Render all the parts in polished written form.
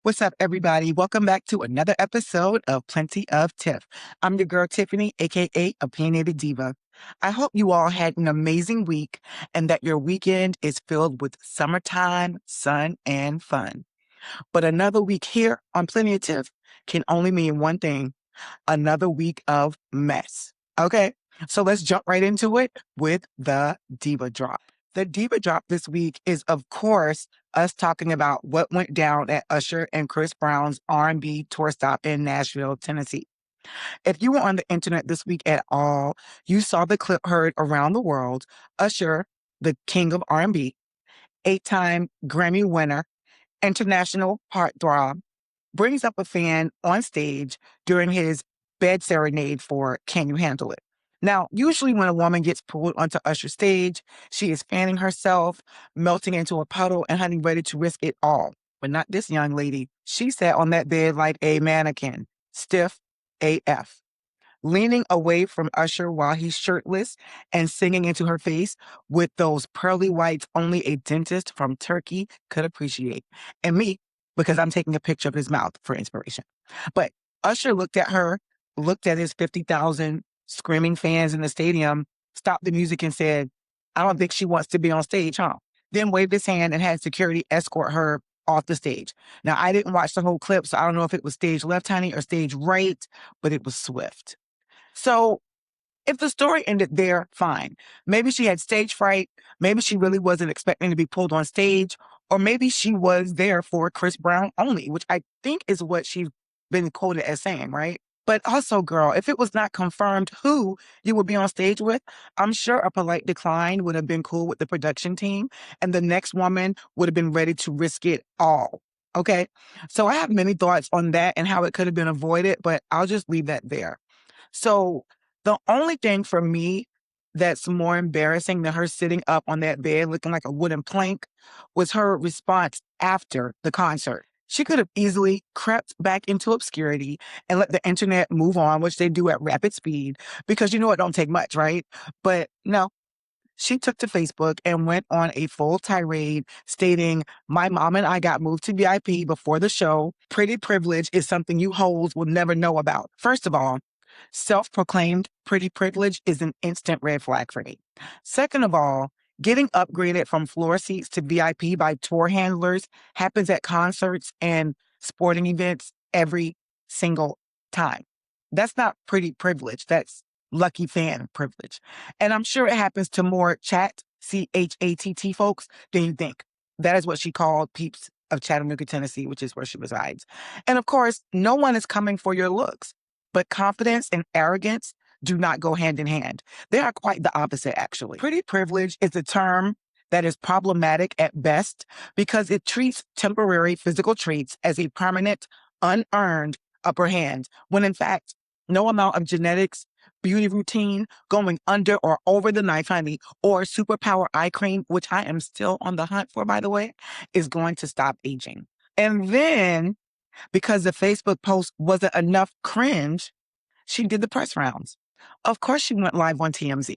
What's up, everybody? Welcome back to another episode of Plenty of Tiff. I'm your girl, Tiffany, aka Opinionated Diva. I hope you all had an amazing week and that your weekend is filled with summertime, sun, and fun. But another week here on Plenty of Tiff can only mean one thing, another week of mess. Okay? So let's jump right into it with the Diva Drop. The Diva Drop this week is, of course, us talking about what went down at Usher and Chris Brown's R&B tour stop in Nashville, Tennessee. If you were on the internet this week at all, you saw the clip heard around the world. Usher, the king of R&B, eight-time Grammy winner, international heartthrob, brings up a fan on stage during his bed serenade for Can You Handle It? Now, usually when a woman gets pulled onto Usher's stage, she is fanning herself, melting into a puddle, and honey ready to risk it all. But not this young lady. She sat on that bed like a mannequin, stiff AF, leaning away from Usher while he's shirtless and singing into her face with those pearly whites only a dentist from Turkey could appreciate. And me, because I'm taking a picture of his mouth for inspiration. But Usher looked at her, looked at his 50,000 screaming fans in the stadium, stopped the music and said, I don't think she wants to be on stage, huh? Then waved his hand and had security escort her off the stage. Now, I didn't watch the whole clip, so I don't know if it was stage left, honey, or stage right, but it was swift. So if the story ended there, fine. Maybe she had stage fright. Maybe she really wasn't expecting to be pulled on stage. Or maybe she was there for Chris Brown only, which I think is what she's been quoted as saying, right? But also, girl, if it was not confirmed who you would be on stage with, I'm sure a polite decline would have been cool with the production team, and the next woman would have been ready to risk it all. Okay? So I have many thoughts on that and how it could have been avoided, but I'll just leave that there. So the only thing for me that's more embarrassing than her sitting up on that bed looking like a wooden plank was her response after the concert. She could have easily crept back into obscurity and let the internet move on, which they do at rapid speed, because you know it don't take much, right? But no, she took to Facebook and went on a full tirade stating, my mom and I got moved to VIP before the show. Pretty privilege is something you hoes will never know about. First of all, self-proclaimed pretty privilege is an instant red flag for me. Second of all, getting upgraded from floor seats to VIP by tour handlers happens at concerts and sporting events every single time. That's not pretty privilege. That's lucky fan privilege. And I'm sure it happens to more CHATT folks than you think. That is what she called peeps of Chattanooga, Tennessee, which is where she resides. And of course, no one is coming for your looks. But confidence and arrogance do not go hand in hand. They are quite the opposite, actually. Pretty privilege is a term that is problematic at best because it treats temporary physical traits as a permanent, unearned upper hand, when in fact, no amount of genetics, beauty routine, going under or over the knife, honey, or superpower eye cream, which I am still on the hunt for, by the way, is going to stop aging. And then because the Facebook post wasn't enough cringe, she did the press rounds. Of course, she went live on TMZ.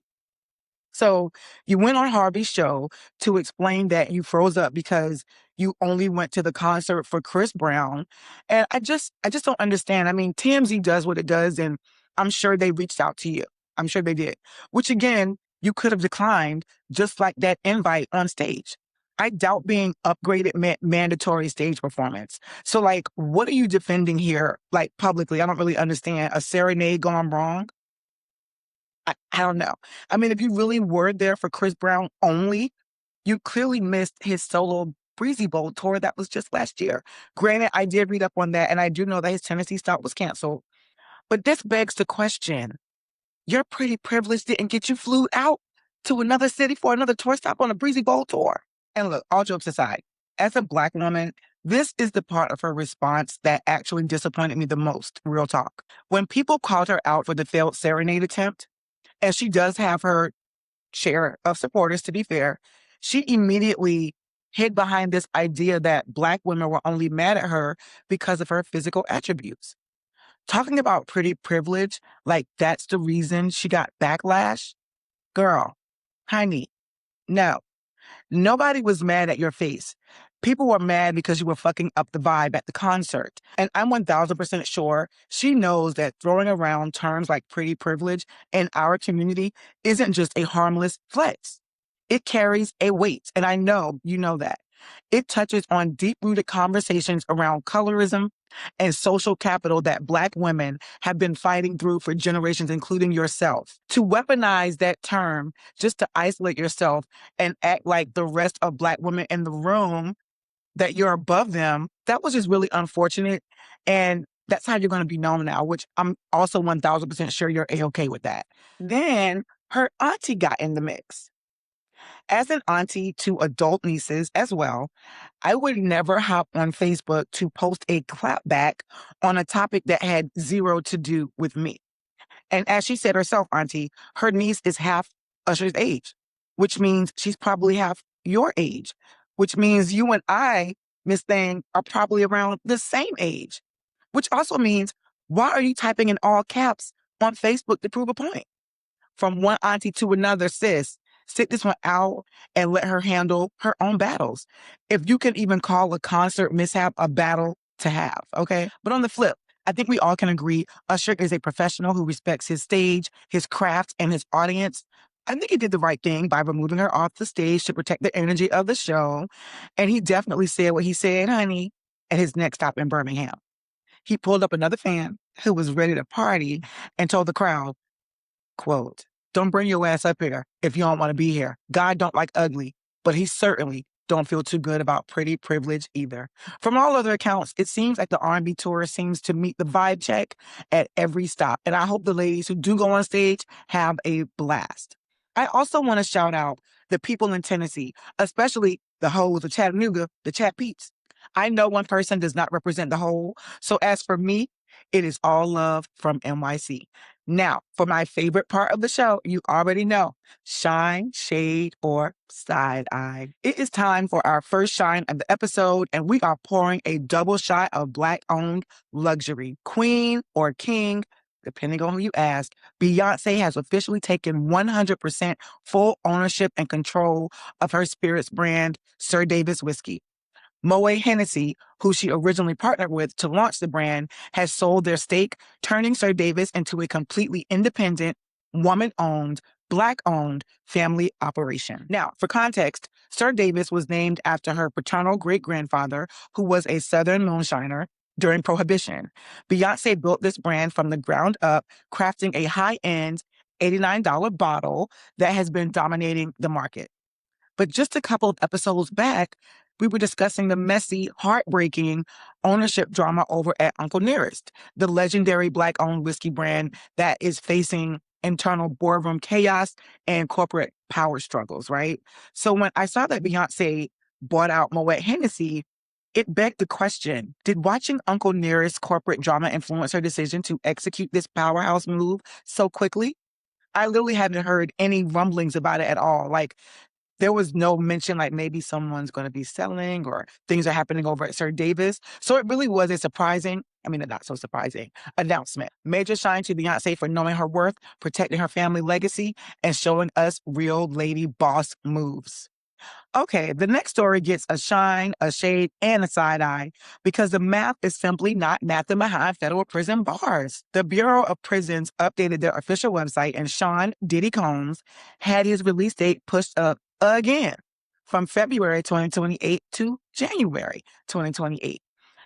So you went on Harvey's show to explain that you froze up because you only went to the concert for Chris Brown. And I just don't understand. I mean, TMZ does what it does, and I'm sure they reached out to you. I'm sure they did, which again, you could have declined just like that invite on stage. I doubt being upgraded meant mandatory stage performance. So like, what are you defending here? Like publicly, I don't really understand. A serenade gone wrong? I don't know. I mean, if you really were there for Chris Brown only, you clearly missed his solo Breezy Bowl tour that was just last year. Granted, I did read up on that, and I do know that his Tennessee stop was canceled. But this begs the question, your pretty privilege didn't get you flew out to another city for another tour stop on a Breezy Bowl tour. And look, all jokes aside, as a Black woman, this is the part of her response that actually disappointed me the most, real talk. When people called her out for the failed Serenade attempt, and she does have her share of supporters, to be fair, she immediately hid behind this idea that Black women were only mad at her because of her physical attributes. Talking about pretty privilege, like that's the reason she got backlash? Girl, honey, no. Nobody was mad at your face. People were mad because you were fucking up the vibe at the concert. And I'm 1000% sure she knows that throwing around terms like pretty privilege in our community isn't just a harmless flex. It carries a weight, and I know you know that. It touches on deep-rooted conversations around colorism and social capital that Black women have been fighting through for generations, including yourself. To weaponize that term just to isolate yourself and act like the rest of Black women in the room that you're above them, that was just really unfortunate. And that's how you're going to be known now, which I'm also 1000% sure you're A-okay with that. Then her auntie got in the mix. As an auntie to adult nieces as well, I would never hop on Facebook to post a clapback on a topic that had zero to do with me. And as she said herself, auntie, her niece is half Usher's age, which means she's probably half your age, which means you and I, Miss Thing, are probably around the same age, which also means why are you typing in all caps on Facebook to prove a point? From one auntie to another, sis, sit this one out and let her handle her own battles. If you can even call a concert mishap a battle to have, okay? But on the flip, I think we all can agree Usher is a professional who respects his stage, his craft, and his audience. I think he did the right thing by removing her off the stage to protect the energy of the show. And he definitely said what he said, honey, at his next stop in Birmingham. He pulled up another fan who was ready to party and told the crowd, quote, "Don't bring your ass up here if you don't want to be here. God don't like ugly, but he certainly don't feel too good about pretty privilege either." From all other accounts, it seems like the R&B tour seems to meet the vibe check at every stop. And I hope the ladies who do go on stage have a blast. I also want to shout out the people in Tennessee, especially the hoes of Chattanooga, the Chat Peeps. I know one person does not represent the whole. So as for me, it is all love from NYC. Now, for my favorite part of the show, you already know, shine, shade, or side eye. It is time for our first shine of the episode, and we are pouring a double shot of Black-owned luxury. Queen or king, depending on who you ask, Beyonce has officially taken 100% full ownership and control of her spirits brand, SirDavis Whisky. Moet Hennessy, who she originally partnered with to launch the brand, has sold their stake, turning SirDavis into a completely independent, woman-owned, Black-owned family operation. Now, for context, SirDavis was named after her paternal great-grandfather, who was a Southern moonshiner during Prohibition. Beyoncé built this brand from the ground up, crafting a high-end $89 bottle that has been dominating the market. But just a couple of episodes back, we were discussing the messy, heartbreaking ownership drama over at Uncle Nearest, the legendary Black-owned whiskey brand that is facing internal boardroom chaos and corporate power struggles, right? So when I saw that Beyonce bought out Moet Hennessy, it begged the question, did watching Uncle Nearest corporate drama influence her decision to execute this powerhouse move so quickly? I literally haven't heard any rumblings about it at all. Like, there was no mention like maybe someone's going to be selling or things are happening over at SirDavis. So it really was a surprising, I mean, not so surprising announcement. Major shine to Beyonce for knowing her worth, protecting her family legacy, and showing us real lady boss moves. Okay, the next story gets a shine, a shade, and a side eye because the math is simply not mathing behind federal prison bars. The Bureau of Prisons updated their official website, and Sean Diddy Combs had his release date pushed up again from February 2028 to January 2028.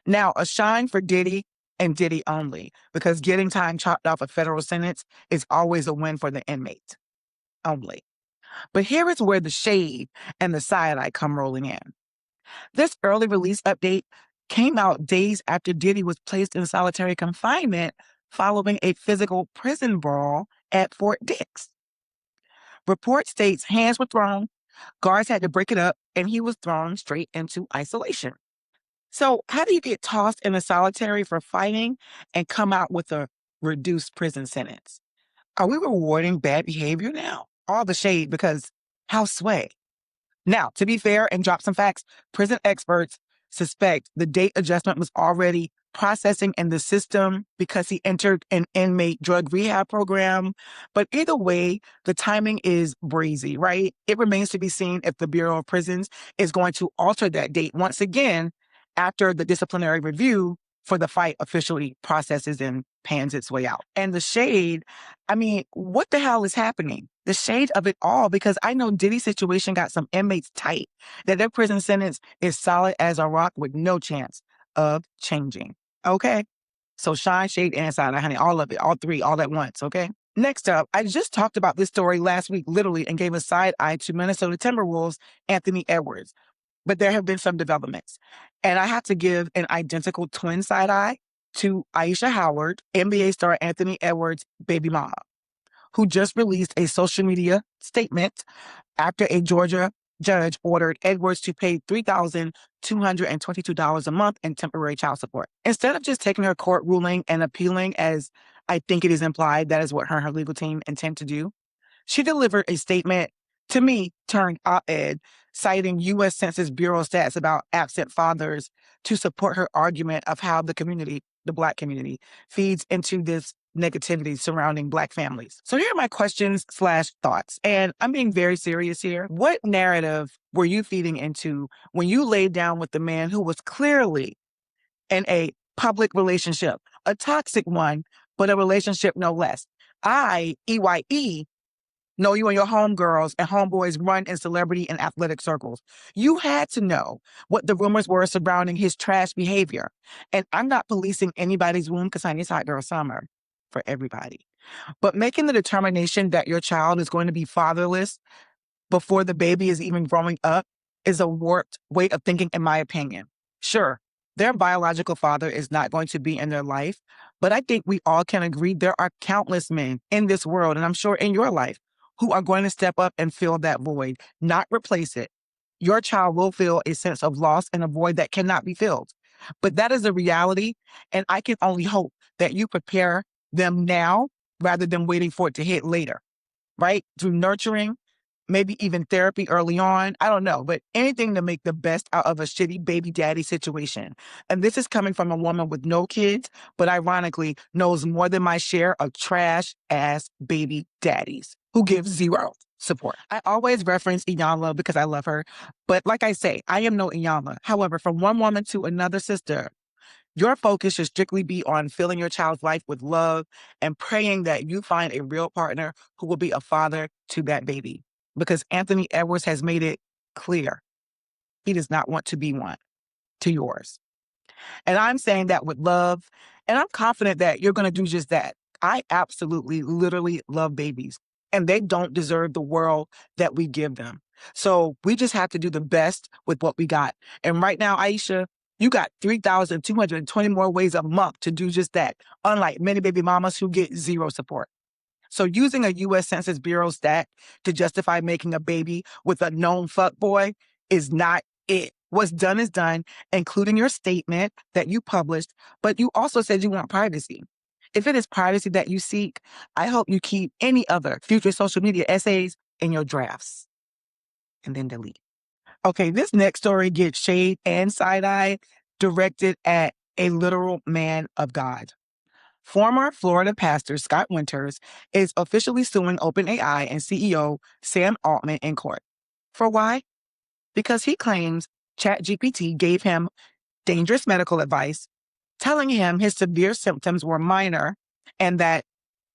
Now, a shine for Diddy and Diddy only, because getting time chopped off a federal sentence is always a win for the inmate only. But here is where the shade and the side eye come rolling in. This early release update came out days after Diddy was placed in solitary confinement following a physical prison brawl at Fort Dix. Report states hands were thrown, guards had to break it up, and he was thrown straight into isolation. So how do you get tossed in a solitary for fighting and come out with a reduced prison sentence? Are we rewarding bad behavior now? All the shade because how sway? Now, to be fair and drop some facts, prison experts suspect the date adjustment was already processing in the system because he entered an inmate drug rehab program. But either way, the timing is breezy, right? It remains to be seen if the Bureau of Prisons is going to alter that date once again after the disciplinary review for the fight officially processes and pans its way out. And the shade, I mean, what the hell is happening? The shade of it all, because I know Diddy's situation got some inmates tight, that their prison sentence is solid as a rock with no chance of changing. Okay? So shine, shade, and side, honey, all of it, all three, all at once, okay? Next up, I just talked about this story last week, literally, and gave a side eye to Minnesota Timberwolves' Anthony Edwards. But there have been some developments. And I have to give an identical twin side eye to Ayesha Howard, NBA star Anthony Edwards' baby mama, who just released a social media statement after a Georgia judge ordered Edwards to pay $3,222 a month in temporary child support. Instead of just taking her court ruling and appealing, as I think it is implied that is what her and her legal team intend to do, she delivered a statement, to me, turned op-ed, citing U.S. Census Bureau stats about absent fathers to support her argument of how the community, the Black community, feeds into this negativity surrounding Black families. So here are my questions/thoughts. And I'm being very serious here. What narrative were you feeding into when you laid down with the man who was clearly in a public relationship, a toxic one, but a relationship no less? EYE, know you and your homegirls and homeboys run in celebrity and athletic circles. You had to know what the rumors were surrounding his trash behavior. And I'm not policing anybody's wound because honey, it's hot girl summer for everybody. But making the determination that your child is going to be fatherless before the baby is even growing up is a warped way of thinking, in my opinion. Sure, their biological father is not going to be in their life, but I think we all can agree there are countless men in this world, and I'm sure in your life, who are going to step up and fill that void, not replace it. Your child will feel a sense of loss and a void that cannot be filled. But that is a reality, and I can only hope that you prepare them now rather than waiting for it to hit later, right? Through nurturing, maybe even therapy early on. I don't know, but anything to make the best out of a shitty baby daddy situation. And this is coming from a woman with no kids, but ironically knows more than my share of trash ass baby daddies who give zero support. I always reference Iyanla because I love her. But like I say, I am no Iyanla. However, from one woman to another sister, your focus should strictly be on filling your child's life with love and praying that you find a real partner who will be a father to that baby. Because Anthony Edwards has made it clear he does not want to be one to yours. And I'm saying that with love, and I'm confident that you're going to do just that. I absolutely, literally love babies, and they don't deserve the world that we give them. So we just have to do the best with what we got. And right now, Ayesha, you got 3,220 more ways a month to do just that, unlike many baby mamas who get zero support. So using a U.S. Census Bureau stat to justify making a baby with a known fuckboy is not it. What's done is done, including your statement that you published, but you also said you want privacy. If it is privacy that you seek, I hope you keep any other future social media essays in your drafts and then delete. Okay, this next story gets shade and side-eye directed at a literal man of God. Former Florida pastor Scott Winters is officially suing OpenAI and CEO Sam Altman in court. For why? Because he claims ChatGPT gave him dangerous medical advice, telling him his severe symptoms were minor and that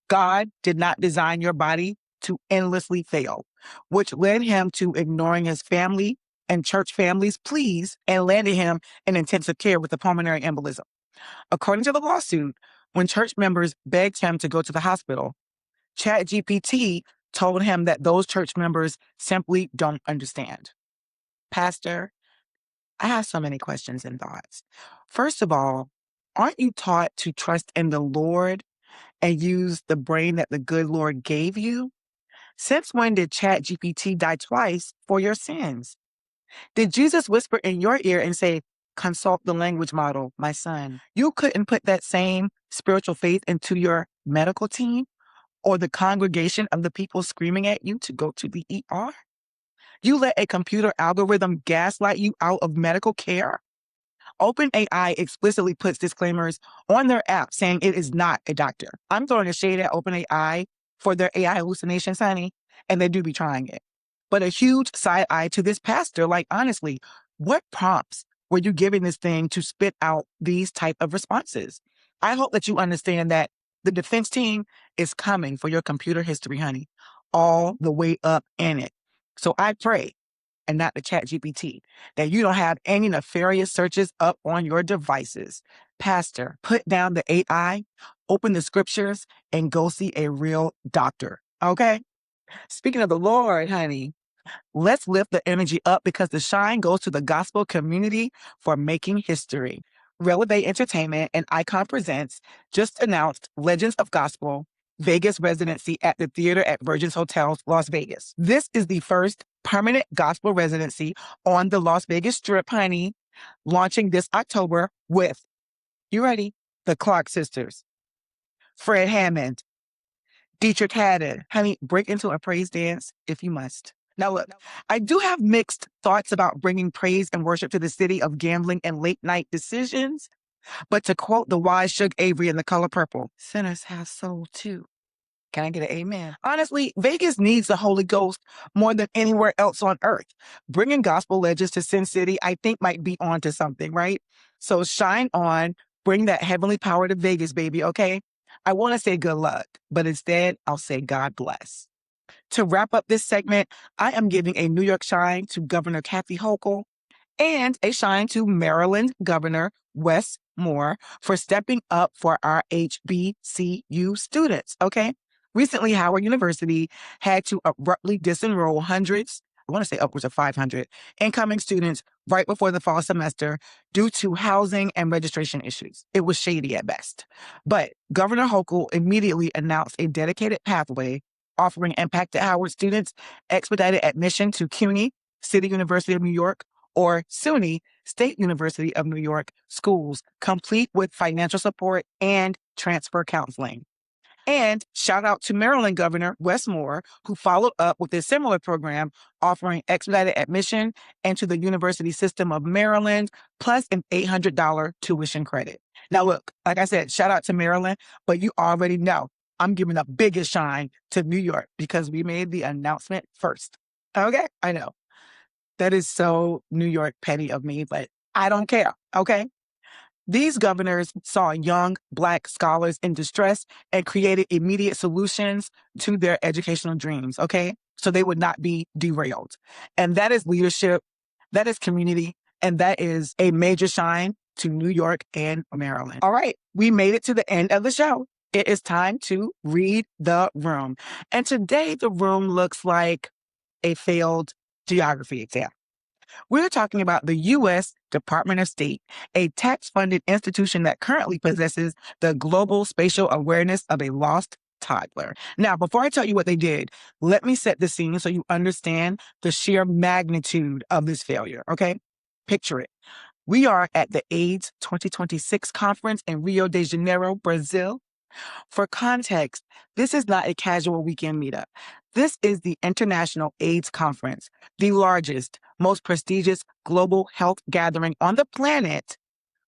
God did not design your body to endlessly fail, which led him to ignoring his family and church family's pleas and landed him in intensive care with a pulmonary embolism. According to the lawsuit, when church members begged him to go to the hospital, ChatGPT told him that those church members simply don't understand. Pastor, I have so many questions and thoughts. First of all, aren't you taught to trust in the Lord and use the brain that the good Lord gave you? Since when did ChatGPT die twice for your sins? Did Jesus whisper in your ear and say, consult the language model, my son? You couldn't put that same spiritual faith into your medical team or the congregation of the people screaming at you to go to the ER? You let a computer algorithm gaslight you out of medical care? OpenAI explicitly puts disclaimers on their app saying it is not a doctor. I'm throwing a shade at OpenAI for their AI hallucinations, honey, and they do be trying it. But a huge side eye to this pastor, like, honestly, what prompts were you giving this thing to spit out these type of responses? I hope that you understand that the defense team is coming for your computer history, honey, all the way up in it. So I pray, and not the ChatGPT, that you don't have any nefarious searches up on your devices. Pastor, put down the AI, open the scriptures, and go see a real doctor. Okay? Speaking of the Lord, honey, let's lift the energy up because the shine goes to the gospel community for making history. Relevate Entertainment and Icon Presents just announced Legends of Gospel Vegas residency at the theater at Virgins Hotels, Las Vegas. This is the first permanent gospel residency on the Las Vegas Strip, honey, launching this October with, you ready? The Clark sisters, Fred Hammond, Dietrich Haddon. Honey, break into a praise dance if you must. Now, look, I do have mixed thoughts about bringing praise and worship to the city of gambling and late night decisions. But to quote the wise Suge Avery in The Color Purple, sinners have soul too. Can I get an amen? Honestly, Vegas needs the Holy Ghost more than anywhere else on earth. Bringing gospel legends to Sin City, I think, might be on to something, right? So shine on, bring that heavenly power to Vegas, baby, okay? I want to say good luck, but instead, I'll say God bless. To wrap up this segment, I am giving a New York shine to Governor Kathy Hochul and a shine to Maryland Governor Wes Moore for stepping up for our HBCU students, okay? Recently, Howard University had to abruptly disenroll hundreds, I want to say upwards of 500, incoming students right before the fall semester due to housing and registration issues. It was shady at best. But Governor Hochul immediately announced a dedicated pathway offering impacted Howard students expedited admission to CUNY, City University of New York, or SUNY, State University of New York schools, complete with financial support and transfer counseling. And shout out to Maryland Governor Wes Moore, who followed up with a similar program offering expedited admission into the University System of Maryland, plus an $800 tuition credit. Now, look, like I said, shout out to Maryland, but you already know I'm giving the biggest shine to New York because we made the announcement first. Okay? I know. That is so New York petty of me, but I don't care. Okay? These governors saw young Black scholars in distress and created immediate solutions to their educational dreams, okay? So they would not be derailed. And that is leadership, that is community, and that is a major shine to New York and Maryland. All right, we made it to the end of the show. It is time to read the room. And today the room looks like a failed geography exam. We're talking about the U.S. Department of State, a tax-funded institution that currently possesses the global spatial awareness of a lost toddler. Now, before I tell you what they did, let me set the scene so you understand the sheer magnitude of this failure, okay? Picture it. We are at the AIDS 2026 conference in Rio de Janeiro, Brazil. For context, this is not a casual weekend meetup. This is the International AIDS Conference, the largest, most prestigious global health gathering on the planet,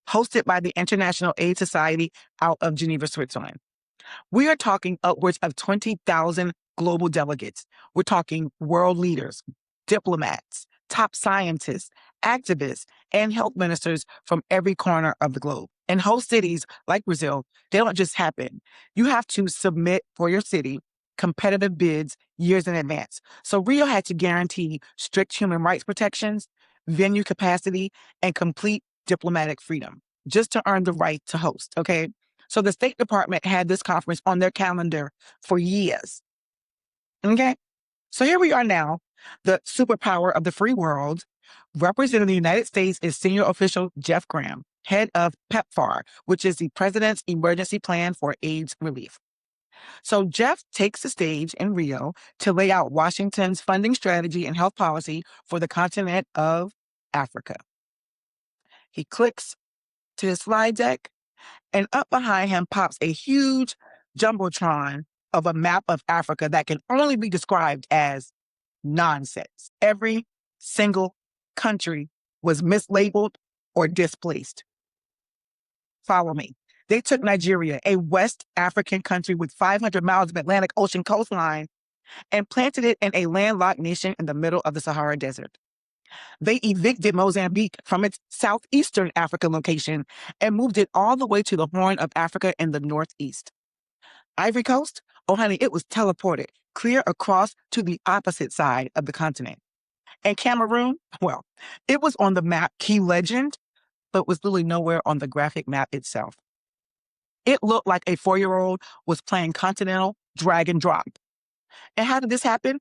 hosted by the International AIDS Society out of Geneva, Switzerland. We are talking upwards of 20,000 global delegates. We're talking world leaders, diplomats, top scientists, activists, and health ministers from every corner of the globe. In host cities like Brazil, they don't just happen. You have to submit for your city competitive bids years in advance. So Rio had to guarantee strict human rights protections, venue capacity, and complete diplomatic freedom just to earn the right to host, okay? So the State Department had this conference on their calendar for years, okay? So here we are now, the superpower of the free world. Representing the United States is senior official Jeff Graham, head of PEPFAR, which is the President's Emergency Plan for AIDS Relief. So Jeff takes the stage in Rio to lay out Washington's funding strategy and health policy for the continent of Africa. He clicks to his slide deck, and up behind him pops a huge jumbotron of a map of Africa that can only be described as nonsense. Every single country was mislabeled or displaced. Follow me. They took Nigeria, a West African country with 500 miles of Atlantic Ocean coastline, and planted it in a landlocked nation in the middle of the Sahara Desert. They evicted Mozambique from its southeastern African location and moved it all the way to the Horn of Africa in the northeast. Ivory Coast? Oh, honey, it was teleported clear across to the opposite side of the continent. And Cameroon? Well, it was on the map Key Legend, but was literally nowhere on the graphic map itself. It looked like a 4-year-old was playing continental drag and drop. And how did this happen?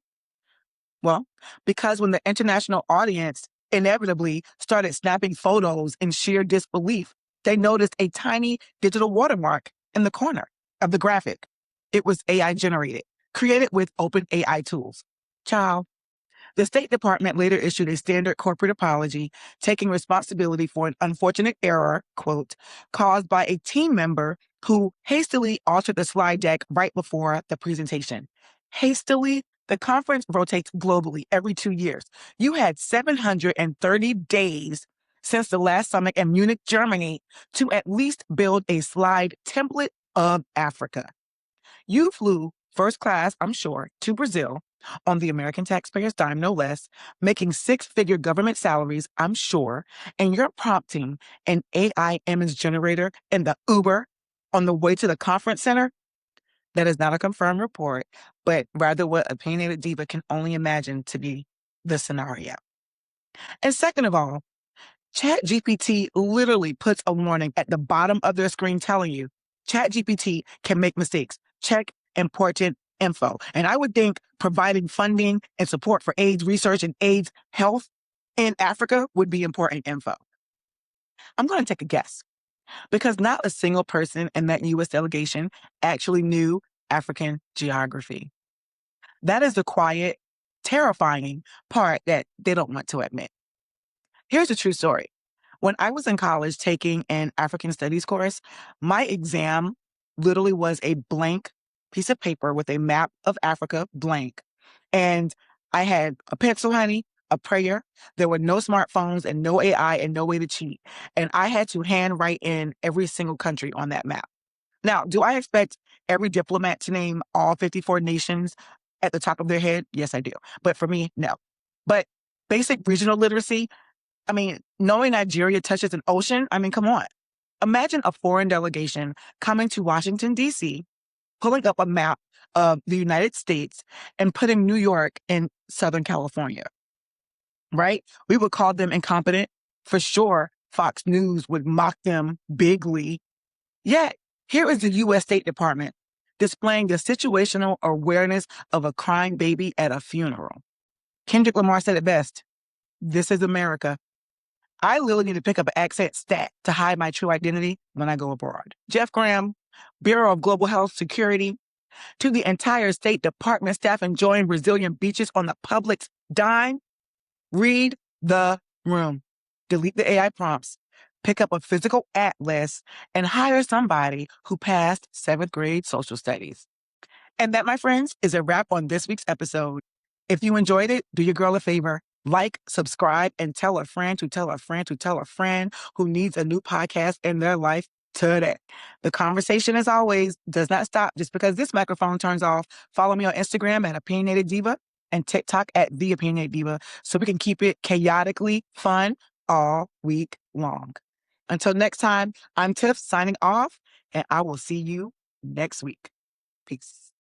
Well, because when the international audience inevitably started snapping photos in sheer disbelief, they noticed a tiny digital watermark in the corner of the graphic. It was AI generated, created with open AI tools. Ciao. The State Department later issued a standard corporate apology, taking responsibility for an unfortunate error, quote, caused by a team member who hastily altered the slide deck right before the presentation. Hastily? The conference rotates globally every 2 years. You had 730 days since the last summit in Munich, Germany, to at least build a slide template of Africa. You flew first class, I'm sure, to Brazil on the American taxpayer's dime, no less, making 6-figure government salaries, I'm sure, and you're prompting an AI image generator in the Uber on the way to the conference center? That is not a confirmed report, but rather what Opinionated Diva can only imagine to be the scenario. And second of all, ChatGPT literally puts a warning at the bottom of their screen telling you, ChatGPT can make mistakes. Check important info. And I would think providing funding and support for AIDS research and AIDS health in Africa would be important info. I'm going to take a guess because not a single person in that U.S. delegation actually knew African geography. That is the quiet, terrifying part that they don't want to admit. Here's a true story. When I was in college taking an African studies course, my exam literally was a blank piece of paper with a map of Africa, blank. And I had a pencil, honey, a prayer. There were no smartphones and no AI and no way to cheat. And I had to handwrite in every single country on that map. Now, do I expect every diplomat to name all 54 nations at the top of their head? Yes, I do. But for me, no. But basic regional literacy, I mean, knowing Nigeria touches an ocean, I mean, come on. Imagine a foreign delegation coming to Washington, D.C., pulling up a map of the United States and putting New York in Southern California, right? We would call them incompetent. For sure, Fox News would mock them bigly. Yet, here is the U.S. State Department displaying the situational awareness of a crying baby at a funeral. Kendrick Lamar said it best. This is America. I literally need to pick up an accent stat to hide my true identity when I go abroad. Jeff Graham, Bureau of Global Health Security, to the entire State Department staff enjoying Brazilian beaches on the public's dime, read the room. Delete the AI prompts. Pick up a physical atlas and hire somebody who passed 7th grade social studies. And that, my friends, is a wrap on this week's episode. If you enjoyed it, do your girl a favor. Like, subscribe, and tell a friend to tell a friend to tell a friend who needs a new podcast in their life today. The conversation, as always, does not stop just because this microphone turns off. Follow me on Instagram at Opinionated Diva and TikTok at The Opinionated Diva so we can keep it chaotically fun all week long. Until next time, I'm Tiff signing off, and I will see you next week. Peace.